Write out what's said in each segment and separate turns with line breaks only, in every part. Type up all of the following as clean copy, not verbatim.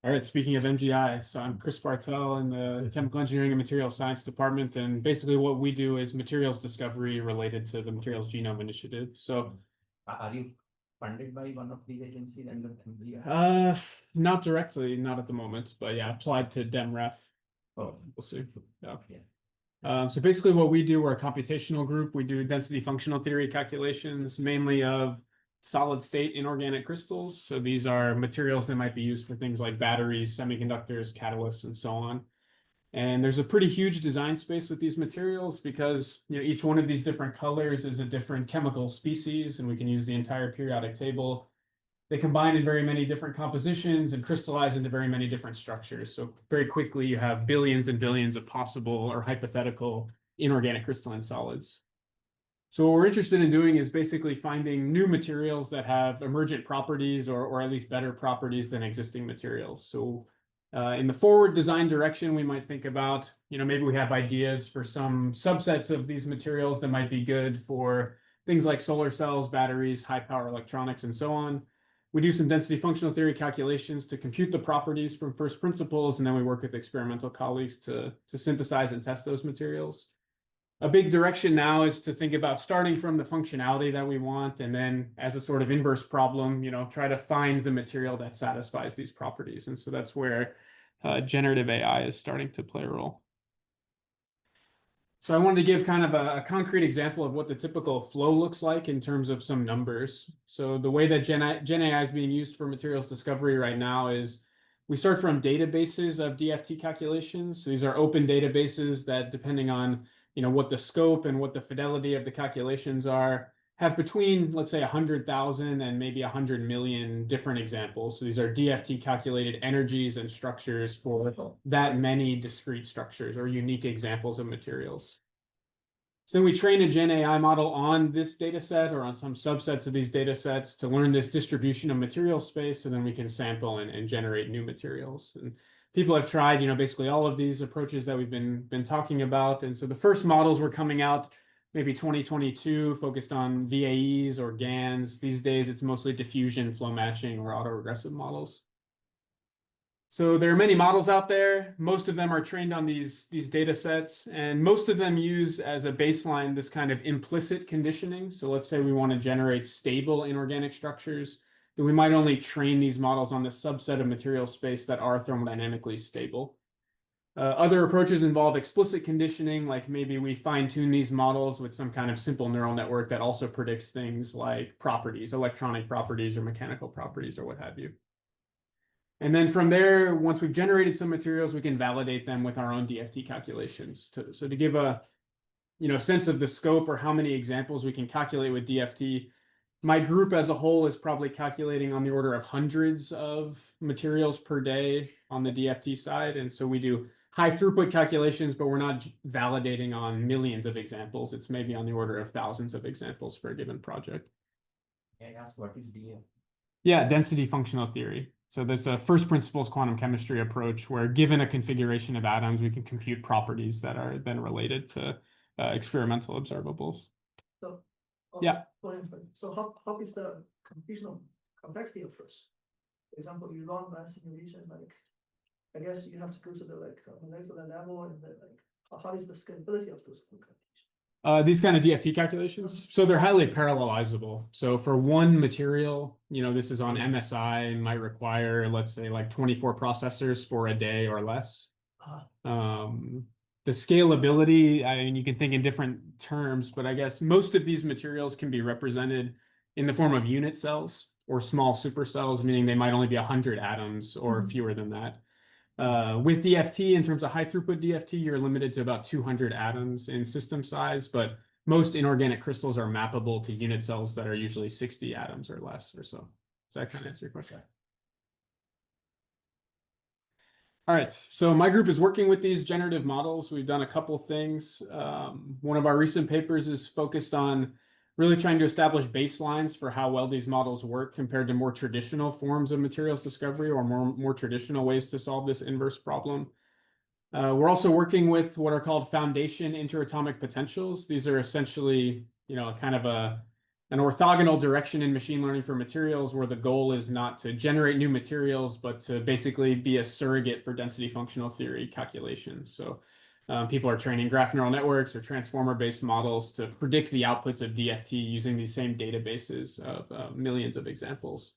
All right, speaking of MGI, so I'm Chris Bartel in the Chemical Engineering and Materials Science Department, and basically what we do is materials discovery related to the Materials Genome Initiative. So,
Are you funded by one of these agencies and the MBI?
not directly, not at the moment, but yeah, applied to DemRef.
Oh,
We'll see. Yeah.
yeah.
So basically what we do, we're a computational group. We do density functional theory calculations, mainly of solid state inorganic crystals. So these are materials that might be used for things like batteries, semiconductors, catalysts, and so on. And there's a pretty huge design space with these materials because each one of these different colors is a different chemical species, and we can use the entire periodic table. They combine in very many different compositions and crystallize into very many different structures. So very quickly, you have billions and billions of possible or hypothetical inorganic crystalline solids. So what we're interested in doing is basically finding new materials that have emergent properties or at least better properties than existing materials. So in the forward design direction, we might think about, maybe we have ideas for some subsets of these materials that might be good for things like solar cells, batteries, high power electronics, and so on. We do some density functional theory calculations to compute the properties from first principles, and then we work with experimental colleagues to synthesize and test those materials. A big direction now is to think about starting from the functionality that we want, and then as a sort of inverse problem, try to find the material that satisfies these properties. And so that's where generative AI is starting to play a role. So I wanted to give kind of a concrete example of what the typical flow looks like in terms of some numbers. So the way that Gen AI is being used for materials discovery right now is we start from databases of DFT calculations. So these are open databases that, depending on what the scope and what the fidelity of the calculations are, have between, let's say, 100,000 and maybe 100 million different examples. So these are DFT calculated energies and structures for that many discrete structures or unique examples of materials. So then we train a Gen AI model on this data set or on some subsets of these data sets to learn this distribution of material space, and then we can sample and generate new materials. And people have tried, basically all of these approaches that we've been talking about. And so the first models were coming out maybe 2022, focused on VAEs or GANs. These days, it's mostly diffusion, flow matching, or autoregressive models. So there are many models out there. Most of them are trained on these data sets, and most of them use as a baseline this kind of implicit conditioning. So let's say we want to generate stable inorganic structures, then we might only train these models on the subset of material space that are thermodynamically stable. Other approaches involve explicit conditioning, like maybe we fine-tune these models with some kind of simple neural network that also predicts things like properties, electronic properties or mechanical properties or what have you. And then from there, once we've generated some materials, we can validate them with our own DFT calculations. So to give a sense of the scope or how many examples we can calculate with DFT, my group as a whole is probably calculating on the order of hundreds of materials per day on the DFT side. And so we do high throughput calculations, but we're not validating on millions of examples. It's maybe on the order of thousands of examples for a given project.
Can I ask what is DFT?
Yeah, density functional theory. So there's a first principles quantum chemistry approach where, given a configuration of atoms, we can compute properties that are then related to experimental observables.
So,
yeah.
So how is the computational complexity of first? For example, you run a simulation, I guess you have to go to the molecular level, and then how is the scalability of those computations?
These kind of DFT calculations, so they're highly parallelizable. So for one material, this is on MSI and might require, let's say, like 24 processors for a day or less. The scalability, I mean, you can think in different terms, but I guess most of these materials can be represented in the form of unit cells or small supercells, meaning they might only be 100 atoms or fewer than that. With DFT, in terms of high throughput DFT, you're limited to about 200 atoms in system size, but most inorganic crystals are mappable to unit cells that are usually 60 atoms or less or so. Does that kind of answer your question? All right, so my group is working with these generative models. We've done a couple things. One of our recent papers is focused on really trying to establish baselines for how well these models work compared to more traditional forms of materials discovery or more traditional ways to solve this inverse problem. We're also working with what are called foundation interatomic potentials. These are essentially, kind of an orthogonal direction in machine learning for materials where the goal is not to generate new materials, but to basically be a surrogate for density functional theory calculations. So people are training graph neural networks or transformer-based models to predict the outputs of DFT using these same databases of millions of examples.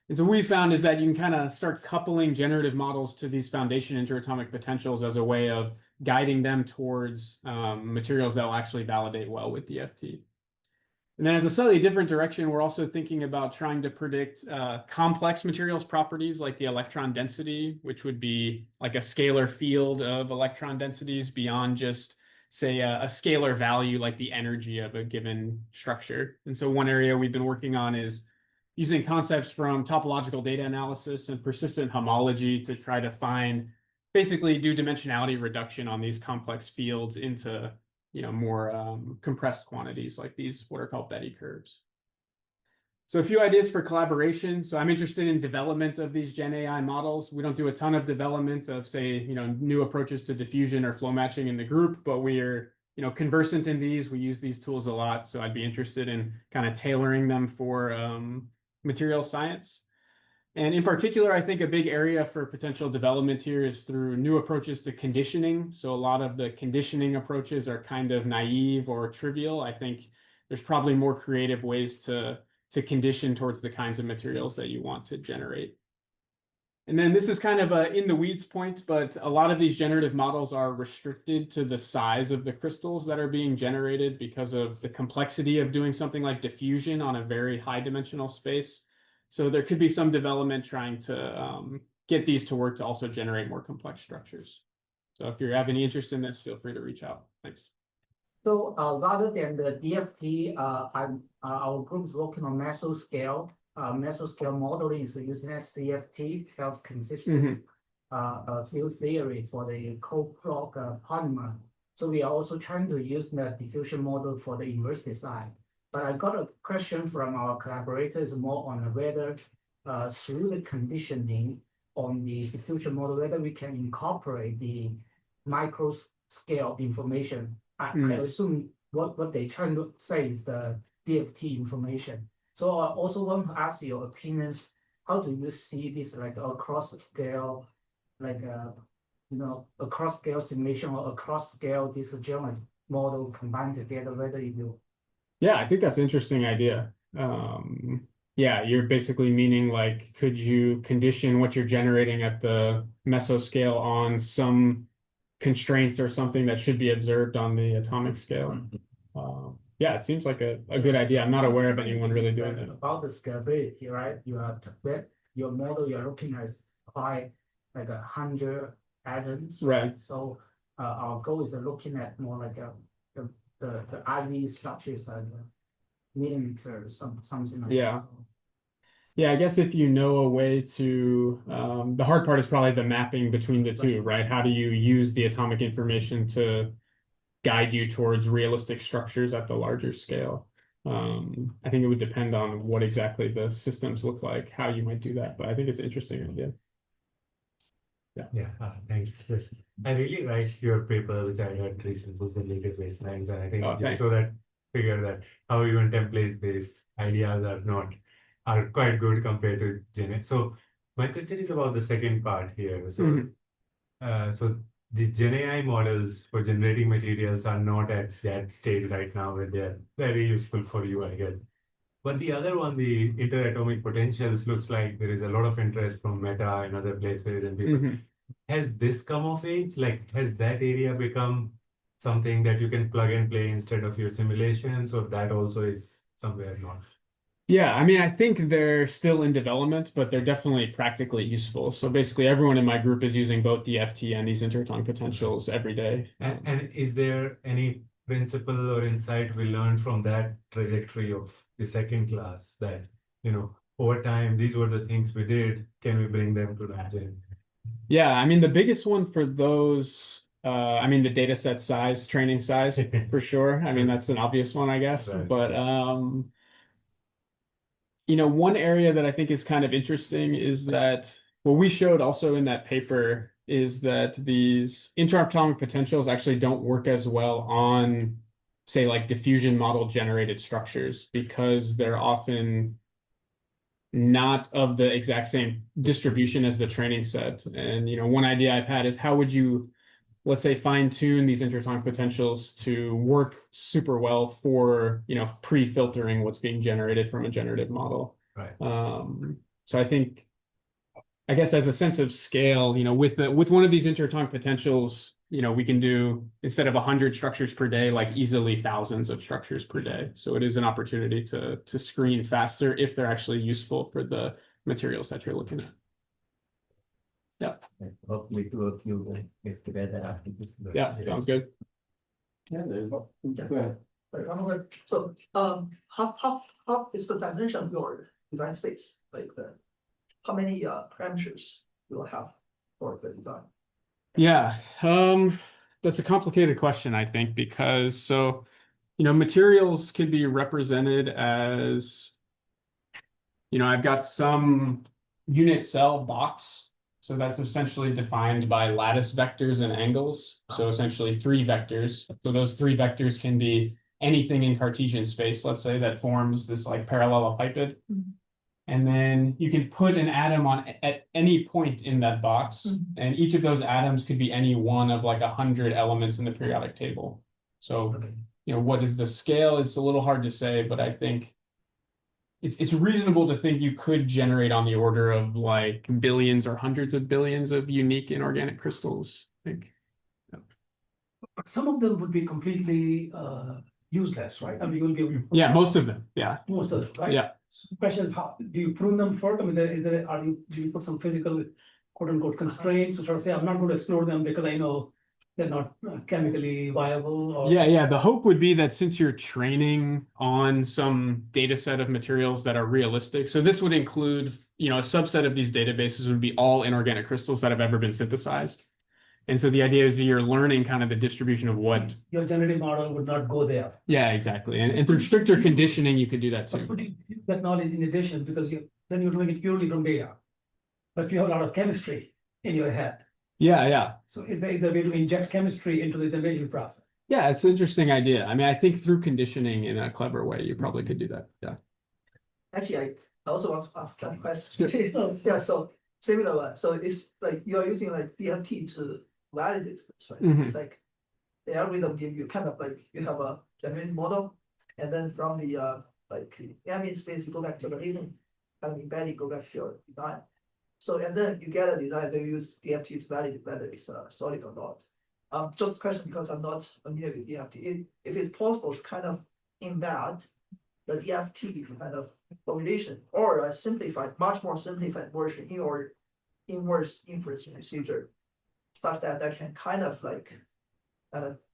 And so what we found is that you can kind of start coupling generative models to these foundation interatomic potentials as a way of guiding them towards materials that will actually validate well with DFT. And then as a slightly different direction, we're also thinking about trying to predict complex materials properties like the electron density, which would be like a scalar field of electron densities beyond just, say, a scalar value like the energy of a given structure. And so one area we've been working on is using concepts from topological data analysis and persistent homology to try to basically do dimensionality reduction on these complex fields into more compressed quantities like these, what are called Betty curves. So a few ideas for collaboration. So I'm interested in development of these Gen AI models. We don't do a ton of development of, say, new approaches to diffusion or flow matching in the group, but we are, conversant in these. We use these tools a lot. So I'd be interested in kind of tailoring them for material science. And in particular, I think a big area for potential development here is through new approaches to conditioning. So a lot of the conditioning approaches are kind of naive or trivial. I think there's probably more creative ways to condition towards the kinds of materials that you want to generate. And then this is kind of a in the weeds point, but a lot of these generative models are restricted to the size of the crystals that are being generated because of the complexity of doing something like diffusion on a very high dimensional space. So there could be some development trying to get these to work to also generate more complex structures. So if you have any interest in this, feel free to reach out. Thanks.
So rather than the DFT, our group is working on mesoscale. Mesoscale modeling is using CFT, self-consistent field theory for the co-plug polymer. So we are also trying to use the diffusion model for the inverse design. But I got a question from our collaborators more on whether through the conditioning on the diffusion model, whether we can incorporate the micro scale information. I assume what they trying to say is the DFT information. So I also want to ask your opinions. How do you see this like across scale, like across scale simulation or across scale this general model combined together? Whether you
Yeah, I think that's an interesting idea. Yeah, you're basically meaning like, could you condition what you're generating at the mesoscale on some constraints or something that should be observed on the atomic scale? Yeah, it seems like a good idea. I'm not aware of anyone really doing it.
About the scalability, right? Your model you're looking at is quite like 100 atoms,
Right.
So our goal is looking at more like the IV structures like millimeters, something like
Yeah.
that.
Yeah, I guess if you know a way to, the hard part is probably the mapping between the two, right? How do you use the atomic information to guide you towards realistic structures at the larger scale? I think it would depend on what exactly the systems look like, how you might do that, but I think it's an interesting idea.
Yeah, thanks, Chris. I really like your paper, which I read recently, the native baselines, and I think you show that figure that how even template-based ideas are quite good compared to Gen. So my question is about the second part here. So, so the Gen AI models for generating materials are not at that stage right now where they're very useful for you, I guess. But the other one, the interatomic potentials, looks like there is a lot of interest from Meta and other places and people. Has this come of age? Like, has that area become something that you can plug and play instead of your simulations, or that also is somewhere not?
Yeah, I mean, I think they're still in development, but they're definitely practically useful. So basically, everyone in my group is using both DFT and these interatomic potentials every day.
And is there any principle or insight we learned from that trajectory of the second class that, over time, these were the things we did, can we bring them to that gen?
Yeah, I mean, the biggest one for those, I mean, the data set size, training size, for sure. I mean, that's an obvious one, I guess.
Right.
But, one area that I think is kind of interesting is that what we showed also in that paper is that these interatomic potentials actually don't work as well on say like diffusion model generated structures because they're often not of the exact same distribution as the training set. And, one idea I've had is how would you, let's say, fine tune these intertonic potentials to work super well for, pre-filtering what's being generated from a generative model.
Right.
So I guess as a sense of scale, with one of these intertonic potentials, we can do, instead of 100 structures per day, like easily thousands of structures per day. So it is an opportunity to screen faster if they're actually useful for the materials that you're looking at. Yeah.
Hopefully two of you will get together after this.
Yeah, sounds good.
Yeah, there's no. So, how is the dimension of your design space? Like how many parameters you will have for the design?
Yeah, that's a complicated question, I think, because materials can be represented as, I've got some unit cell box. So that's essentially defined by lattice vectors and angles. So essentially 3 vectors. So those 3 vectors can be anything in Cartesian space, let's say, that forms this like parallelepiped. And then you can put an atom at any point in that box, and each of those atoms could be any one of like 100 elements in the periodic table. So, what is the scale? It's a little hard to say, but I think it's reasonable to think you could generate on the order of like billions or hundreds of billions of unique inorganic crystals. I think.
Some of them would be completely useless, right? I mean, you will be able to.
Yeah, most of them. Yeah.
Most of them, right?
Yeah.
So the question is, how do you prune them first? I mean, do you put some physical, quote unquote, constraints to sort of say, I'm not going to explore them because I know they're not chemically viable? Or...
Yeah. The hope would be that since you're training on some data set of materials that are realistic, so this would include, a subset of these databases would be all inorganic crystals that have ever been synthesized. And so the idea is that you're learning kind of the distribution of what
your generative model would not go there.
Yeah, exactly. And through stricter conditioning, you could do that too.
But you use that knowledge in addition because then you're doing it purely from data. But you have a lot of chemistry in your head.
Yeah.
So is there a way to inject chemistry into the generation process?
Yeah, it's an interesting idea. I mean, I think through conditioning in a clever way, you probably could do that. Yeah.
Actually, I also want to ask that question. Yeah, so similar one. So it's like you are using like DFT to validate this, right? It's like the algorithm give you kind of like you have a generated model, and then from the ambient space you go back to the reason, and embedding go back to your design. So and then you get a design that you use DFT to validate whether it's solid or not. Just a question because I'm not familiar with DFT. If it's possible to kind of embed the DFT kind of formulation or a simplified, much more simplified version in your inverse inference procedure, such that can kind of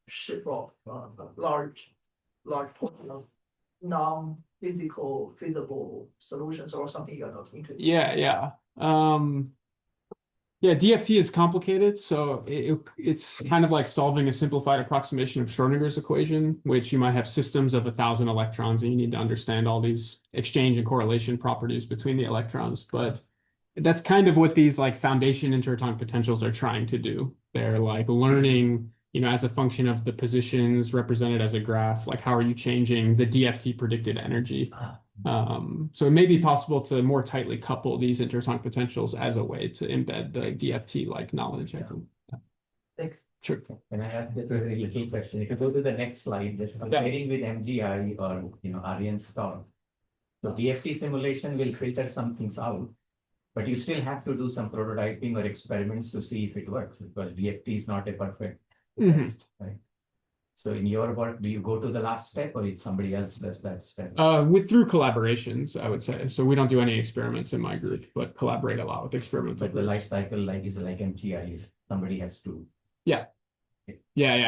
ship off a large portion of non-physical feasible solutions or something you're not interested in.
Yeah. DFT is complicated, so it's kind of like solving a simplified approximation of Schrodinger's equation, which you might have systems of 1,000 electrons, and you need to understand all these exchange and correlation properties between the electrons. But that's kind of what these like foundation intertonic potentials are trying to do. They're like learning, as a function of the positions represented as a graph, like how are you changing the DFT predicted energy? So it may be possible to more tightly couple these intertonic potentials as a way to embed the DFT like knowledge. I think.
Thanks.
Sure.
And I have this is a key question. If you go to the next slide, just comparing with MGI or Aryan Storm. So DFT simulation will filter some things out, but you still have to do some prototyping or experiments to see if it works because DFT is not a perfect test, right? So in your work, do you go to the last step or if somebody else does that step?
Through collaborations, I would say. So we don't do any experiments in my group, but collaborate a lot with experimental.
But the life cycle is like MGI, somebody has to.
Yeah.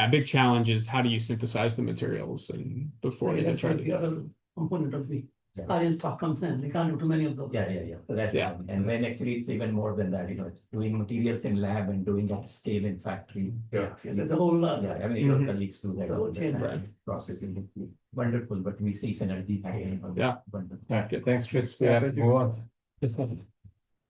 Big challenge is how do you synthesize the materials and before you try to
the
test
other
them.
component of the Aryan stock comes in. We can't do too many of those.
Yeah. So that's and then actually it's even more than that. It's doing materials in lab and doing at scale in factory.
Yeah. There's a whole
I mean, your colleagues do that all the
chain,
time.
right.
Processing. Wonderful, but we see synergy happening.
Yeah.
Wonderful.
Okay, thanks, Chris. We have to move on.